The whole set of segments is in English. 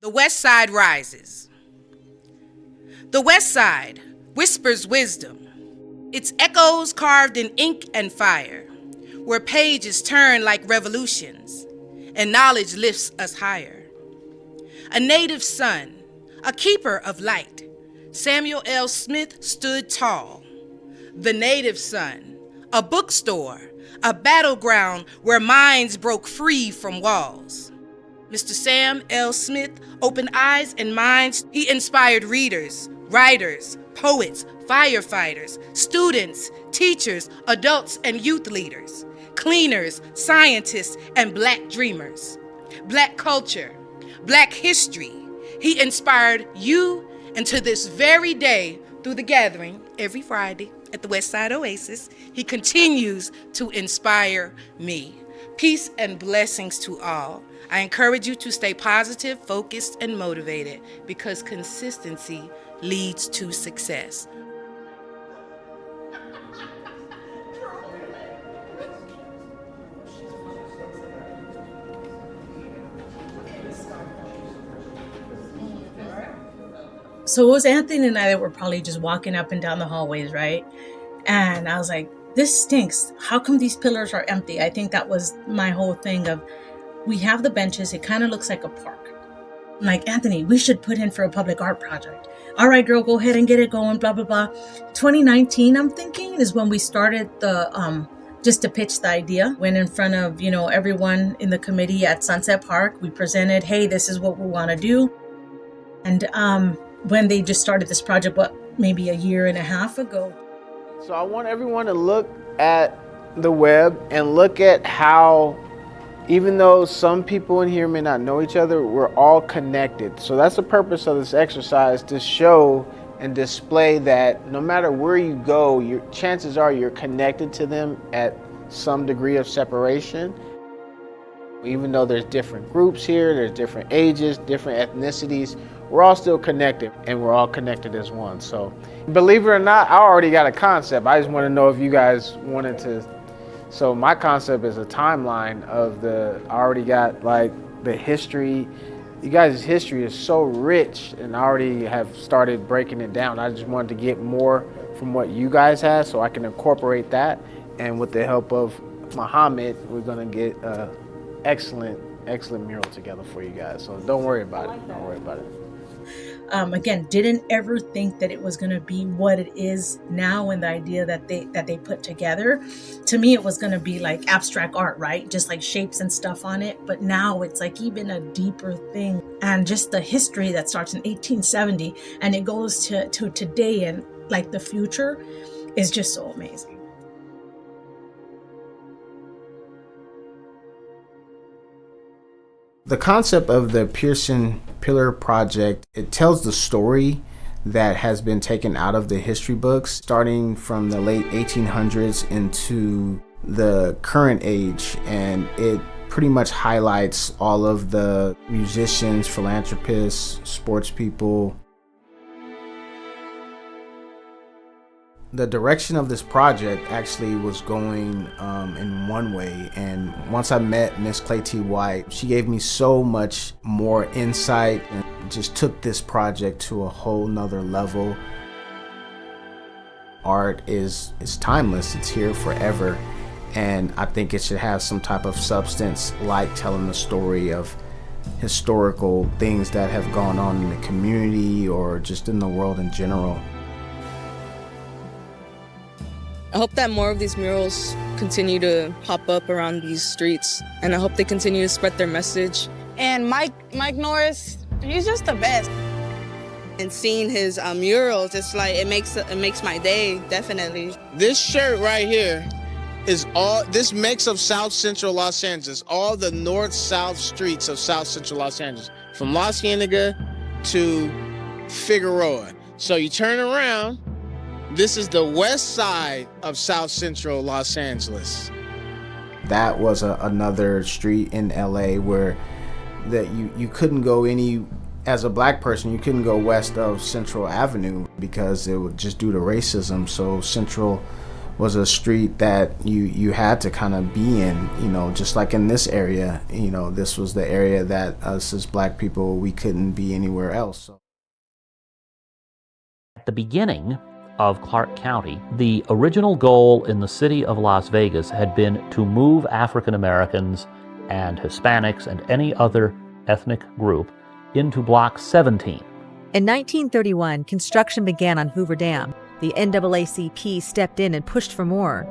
The West Side rises. The West Side whispers wisdom, its echoes carved in ink and fire, where pages turn like revolutions and knowledge lifts us higher. A native son, a keeper of light, Samuel L. Smith stood tall. The native son, a bookstore, a battleground where minds broke free from walls. Mr. Sam L. Smith opened eyes and minds. He inspired readers, writers, poets, firefighters, students, teachers, adults, and youth leaders, cleaners, scientists, and Black dreamers. Black culture, Black history. He inspired you, and to this very day, through the gathering every Friday at the Westside Oasis, he continues to inspire me. Peace and blessings to all. I encourage you to stay positive, focused, and motivated because consistency leads to success. So it was Anthony and I that were probably just walking up and down the hallways, right? And I was like, this stinks. How come these pillars are empty? I think that was my whole thing of, we have the benches. It kind of looks like a park. I'm like, Anthony, we should put in for a public art project. All right, girl, go ahead and get it going, blah, blah, blah. 2019, I'm thinking, is when we started the, just to pitch the idea. Went in front of, everyone in the committee at Sunset Park. We presented, hey, this is what we want to do. And when they just started this project, maybe a year and a half ago. So I want everyone to look at the web and look at how, even though some people in here may not know each other, we're all connected. So that's the purpose of this exercise, to show and display that no matter where you go, chances are you're connected to them at some degree of separation. Even though there's different groups here, there's different ages, different ethnicities, we're all still connected, and we're all connected as one. So believe it or not, I already got a concept. I just want to know if you guys wanted to. So my concept is a timeline of I already got like the history. You guys' history is so rich, and I already have started breaking it down. I just wanted to get more from what you guys have so I can incorporate that. And with the help of Muhammad, we're gonna get excellent mural together for you guys. So don't worry about it. Don't worry about it. Again, didn't ever think that it was going to be what it is now, and the idea that they put together. To me, it was going to be like abstract art, right? Just like shapes and stuff on it. But now it's like even a deeper thing, and just the history that starts in 1870 and it goes to today, and like the future is just so amazing. The concept of the Pearson Pillar Project, it tells the story that has been taken out of the history books, starting from the late 1800s into the current age, and it pretty much highlights all of the musicians, philanthropists, sports people. The direction of this project actually was going in one way, and once I met Miss Claytee D, she gave me so much more insight and just took this project to a whole nother level. Art is timeless, it's here forever, and I think it should have some type of substance, like telling the story of historical things that have gone on in the community or just in the world in general. I hope that more of these murals continue to pop up around these streets, and I hope they continue to spread their message. And Mike Norice, he's just the best. And seeing his murals, it's like it makes my day, definitely. This shirt right here is this makes of South Central Los Angeles, all the north-south streets of South Central Los Angeles, from La Cienega to Figueroa. So you turn around. This is the west side of South Central Los Angeles. That was another street in LA where that you couldn't go as a black person, you couldn't go west of Central Avenue because it was just due to racism. So Central was a street that you had to kind of be in, just like in this area. This was the area that us as Black people, we couldn't be anywhere else. So. At the beginning of Clark County, the original goal in the city of Las Vegas had been to move African Americans and Hispanics and any other ethnic group into Block 17. In 1931, construction began on Hoover Dam. The NAACP stepped in and pushed for more.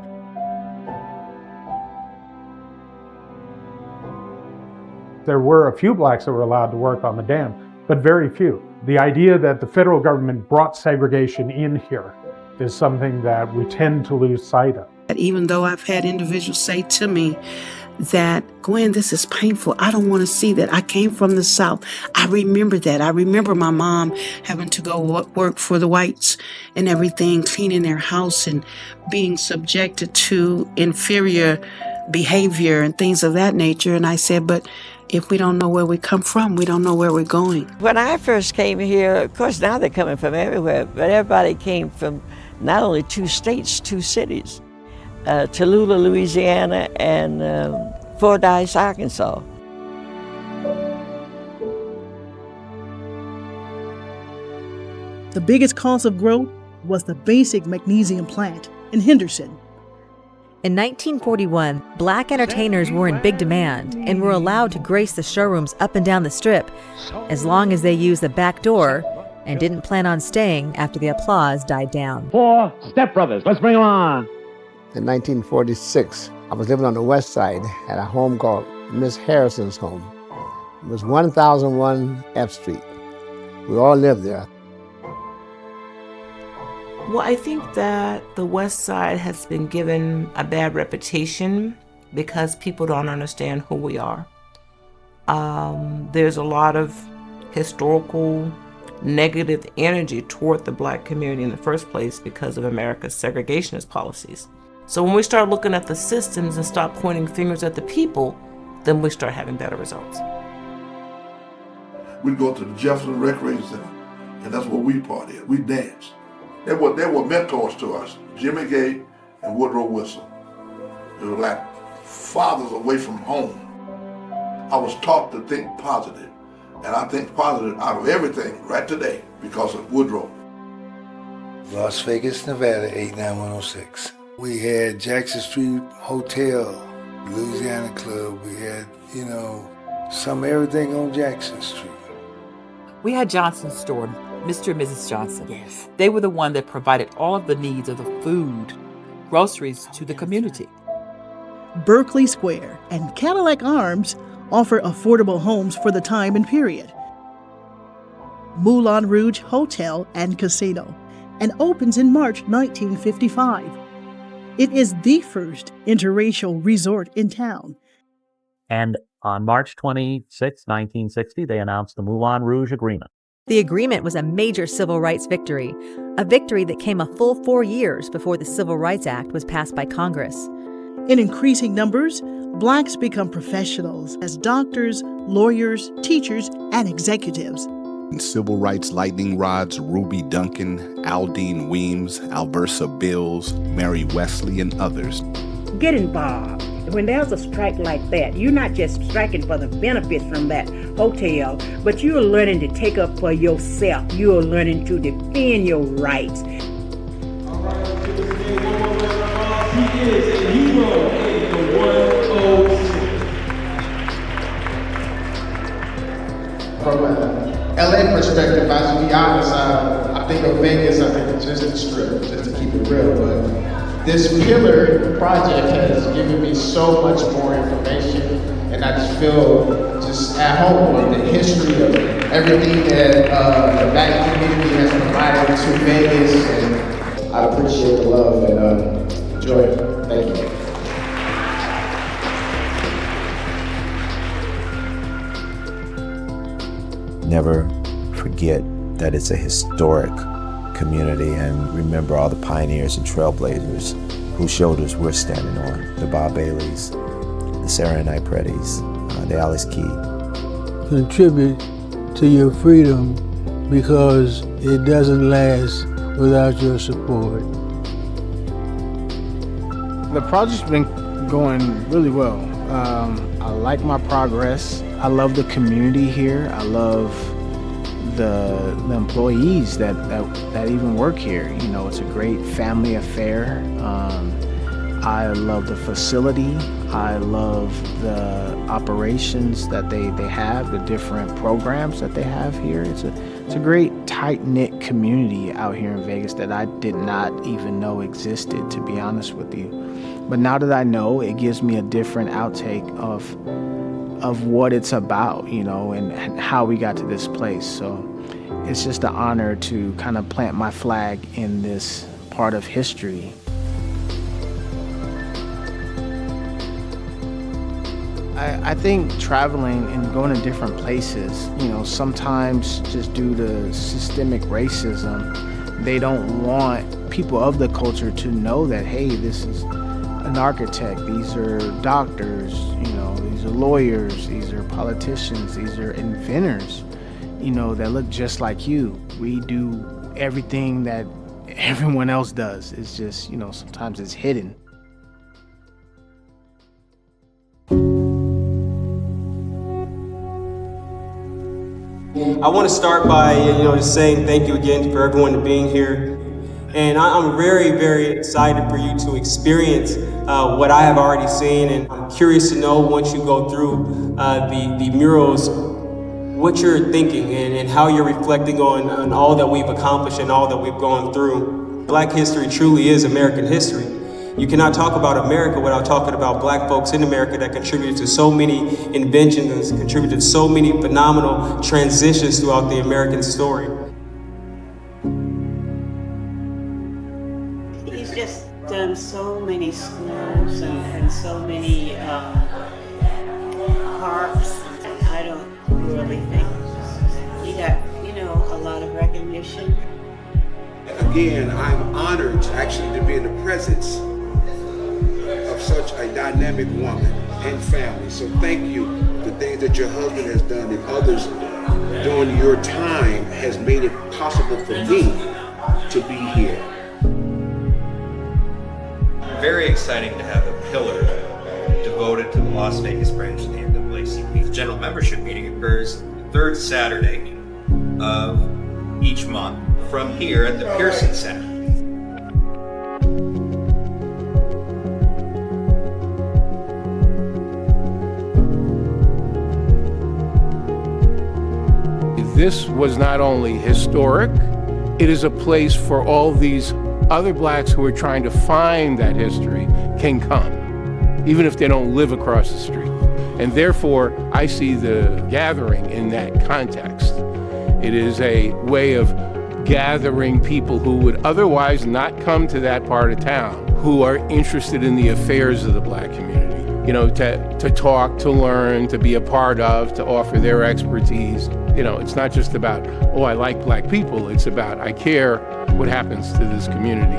There were a few blacks that were allowed to work on the dam, but very few. The idea that the federal government brought segregation in here is something that we tend to lose sight of. Even though I've had individuals say to me that, Gwen, this is painful. I don't want to see that. I came from the South. I remember that. I remember my mom having to go work for the whites and everything, cleaning their house and being subjected to inferior behavior and things of that nature. And I said, but if we don't know where we come from, we don't know where we're going. When I first came here, of course, now they're coming from everywhere, but everybody came from not only 2 states, 2 cities. Tallulah, Louisiana, and Fordyce, Arkansas. The biggest cause of growth was the basic magnesium plant in Henderson. In 1941, Black entertainers were in big demand and were allowed to grace the showrooms up and down the Strip as long as they used the back door and didn't plan on staying after the applause died down. 4 stepbrothers, let's bring them on. In 1946, I was living on the west side at a home called Miss Harrison's home. It was 1001 F Street. We all lived there. Well, I think that the West Side has been given a bad reputation because people don't understand who we are. There's a lot of historical negative energy toward the Black community in the first place because of America's segregationist policies. So when we start looking at the systems and stop pointing fingers at the people, then we start having better results. We'd go to the Jefferson Recreation Center, and that's where we partied. We danced. They were mentors to us, Jimmy Gay and Woodrow Wilson. They were like fathers away from home. I was taught to think positive, and I think positive out of everything right today because of Woodrow. Las Vegas, Nevada, 89106. We had Jackson Street Hotel, Louisiana Club. We had, some everything on Jackson Street. We had Johnson's store, Mr. and Mrs. Johnson. Yes. They were the one that provided all of the needs of the food, groceries to the community. Berkeley Square and Cadillac Arms offer affordable homes for the time and period. Moulin Rouge Hotel and Casino, and opens in March 1955. It is the first interracial resort in town. And on March 26, 1960, they announced the Moulin Rouge Agreement. The agreement was a major civil rights victory, a victory that came a full 4 years before the Civil Rights Act was passed by Congress. In increasing numbers, Blacks become professionals as doctors, lawyers, teachers, and executives. Civil rights lightning rods Ruby Duncan, Aldine Weems, Alversa Bills, Mary Wesley, and others. Get involved. When there's a strike like that, you're not just striking for the benefits from that hotel, but you're learning to take up for yourself. You're learning to defend your rights. All right, to this day, one more round of applause. He is a hero in the 106. From an LA perspective, I have to be honest, I think of Vegas, I think it's just a strip, just to keep it real, but this pillar project has given me so much more information, and I just feel just at home with the history of everything that the Black community has provided to Vegas, and I appreciate the love and enjoy it. Thank you. Never forget that it's a historic community and remember all the pioneers and trailblazers whose shoulders we're standing on. The Bob Baileys, the Sarah and I Preddies, the Alice Key. Contribute to your freedom because it doesn't last without your support. The project's been going really well. I like my progress. I love the community here. I love the employees that even work here. You know, it's a great family affair. I love the facility. I love the operations that they have, the different programs that they have here. It's a great tight-knit community out here in Vegas that I did not even know existed, to be honest with you. But now that I know, it gives me a different outtake of what it's about, you know, and how we got to this place. So it's just an honor to kind of plant my flag in this part of history. I think traveling and going to different places, you know, sometimes just due to systemic racism, they don't want people of the culture to know that, hey, this is an architect, these are doctors, you know, these are lawyers, these are politicians, these are inventors, you know, that look just like you. We do everything that everyone else does. It's just, you know, sometimes it's hidden. I want to start by, just saying thank you again for everyone being here. And I'm very, very excited for you to experience what I have already seen. And I'm curious to know, once you go through the murals, what you're thinking and how you're reflecting on all that we've accomplished and all that we've gone through. Black history truly is American history. You cannot talk about America without talking about Black folks in America that contributed to so many inventions and contributed to so many phenomenal transitions throughout the American story. He's just done so many schools and so many parks. I don't really think he got, a lot of recognition. Again, I'm honored actually to be in the presence of such a dynamic woman and family. So thank you. The things that your husband has done and others during your time has made it possible for me to be here. Very exciting to have a pillar devoted to the Las Vegas branch of the NAACP. The general membership meeting occurs the third Saturday of each month from here at the Pearson Center. This was not only historic, it is a place for all these other blacks who are trying to find that history can come, even if they don't live across the street. And therefore, I see the gathering in that context. It is a way of gathering people who would otherwise not come to that part of town, who are interested in the affairs of the Black community. To talk, to learn, to be a part of, to offer their expertise. It's not just about, oh, I like Black people. It's about, I care what happens to this community.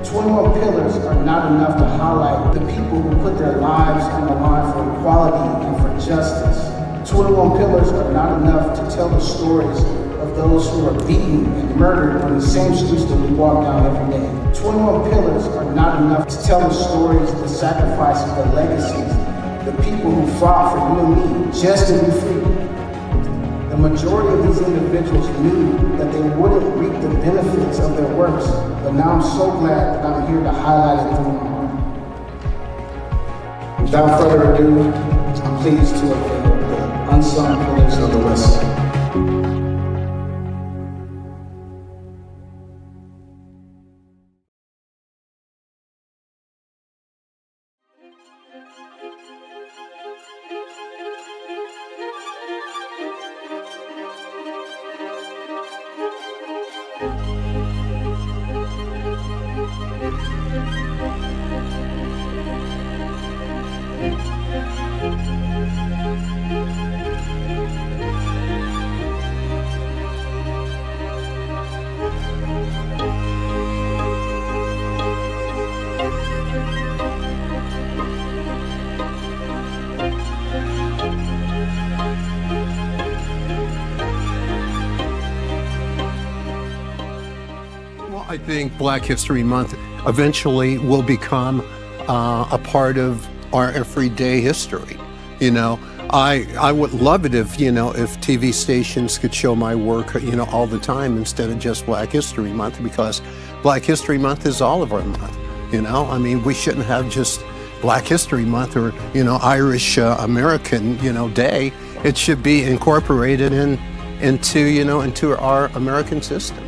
21 pillars are not enough to highlight the people who put their lives on the line for equality and for justice. 21 pillars are not enough to tell the stories of those who are beaten and murdered on the same streets that we walk down every day. 21 pillars are not enough to tell the stories, the sacrifices, the legacies, the people who fought for you and me just to be free. The majority of these individuals knew that they wouldn't reap the benefits of their works, but now I'm so glad that I'm here to highlight it through my art. Without further ado, I'm pleased to unveil the Unsung Pillars of the West Side. I think Black History Month eventually will become a part of our everyday history. You know, I would love it if, you know, if TV stations could show my work, you know, all the time instead of just Black History Month, because Black History Month is all of our month. You know, I mean, we shouldn't have just Black History Month or, you know, Irish American, you know, Day. It should be incorporated into, you know, into our American system.